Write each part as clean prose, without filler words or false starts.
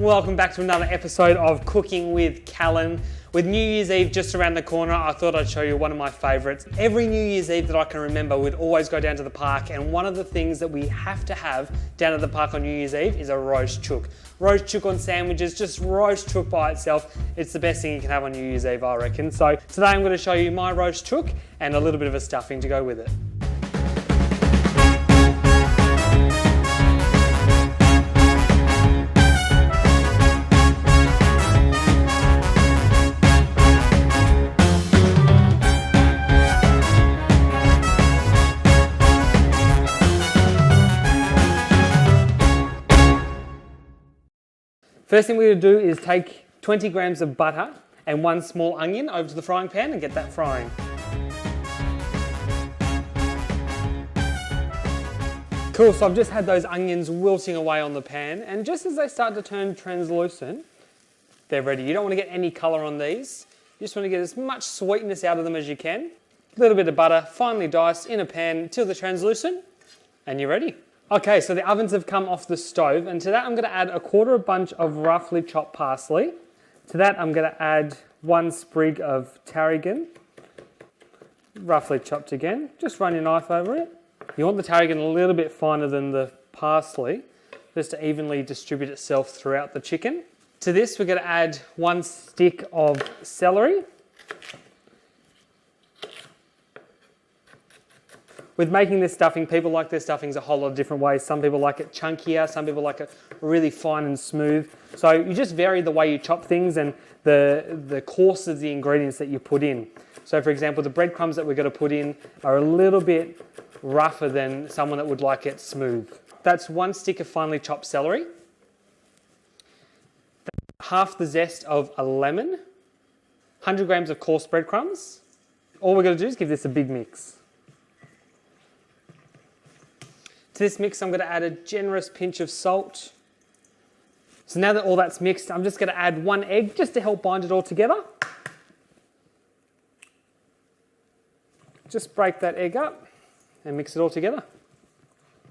Welcome back to another episode of Cooking with Callan. With New Year's Eve just around the corner, I thought I'd show you one of my favourites. Every New Year's Eve that I can remember, we'd always go down to the park, and one of the things that we have to have down at the park on New Year's Eve is a roast chook. Roast chook on sandwiches, just roast chook by itself. It's the best thing you can have on New Year's Eve, I reckon. So today I'm going to show you my roast chook and a little bit of a stuffing to go with it. First thing we're going to do is take 20 grams of butter and one small onion over to the frying pan and get that frying. Cool, so I've just had those onions wilting away on the pan, and just as they start to turn translucent, they're ready. You don't want to get any colour on these. You just want to get as much sweetness out of them as you can. A little bit of butter, finely diced in a pan until they're translucent, and you're ready. Okay, so the ovens have come off the stove, and to that I'm going to add a quarter bunch of roughly chopped parsley. To that I'm going to add one sprig of tarragon, roughly chopped again. Just run your knife over it. You want the tarragon a little bit finer than the parsley, just to evenly distribute itself throughout the chicken. To this we're going to add one stick of celery. With making this stuffing, people like their stuffings a whole lot of different ways. Some people like it chunkier, some people like it really fine and smooth. So you just vary the way you chop things and the course of the ingredients that you put in. So for example, the breadcrumbs that we're going to put in are a little bit rougher than someone that would like it smooth. That's one stick of finely chopped celery, half the zest of a lemon, 100 grams of coarse breadcrumbs. All we're going to do is give this a big mix. To this mix, I'm going to add a generous pinch of salt. So now that all that's mixed, I'm just going to add one egg just to help bind it all together. Just break that egg up and mix it all together.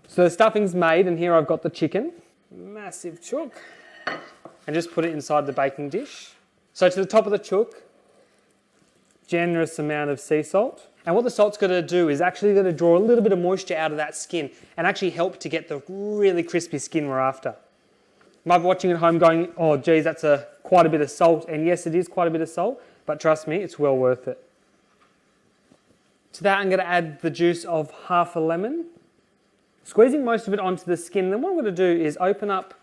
So the stuffing's made, and here I've got the chicken. Massive chook. And just put it inside the baking dish. So to the top of the chook, generous amount of sea salt. And what the salt's going to do is actually going to draw a little bit of moisture out of that skin and actually help to get the really crispy skin we're after. You might be watching at home going, oh geez, that's quite a bit of salt. And yes, it is quite a bit of salt, but trust me, it's well worth it. To that I'm going to add the juice of half a lemon, squeezing most of it onto the skin. Then what I'm going to do is open up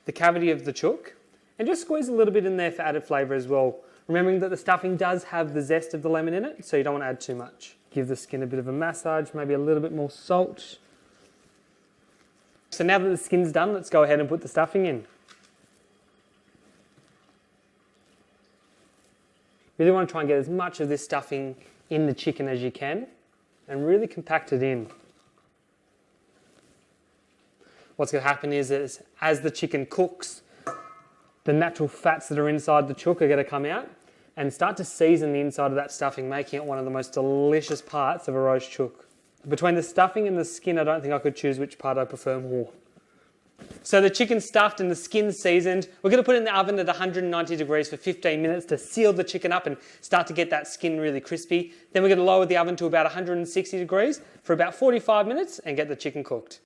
the cavity of the chook and just squeeze a little bit in there for added flavour as well. Remembering that the stuffing does have the zest of the lemon in it, so you don't want to add too much. Give the skin a bit of a massage, maybe a little bit more salt. So now that the skin's done, let's go ahead and put the stuffing in. Really want to try and get as much of this stuffing in the chicken as you can, and really compact it in. What's going to happen is as the chicken cooks, the natural fats that are inside the chook are going to come out and start to season the inside of that stuffing, making it one of the most delicious parts of a roast chook. Between the stuffing and the skin, I don't think I could choose which part I prefer more. So the chicken's stuffed and the skin's seasoned. We're going to put it in the oven at 190 degrees for 15 minutes to seal the chicken up and start to get that skin really crispy. Then we're going to lower the oven to about 160 degrees for about 45 minutes and get the chicken cooked.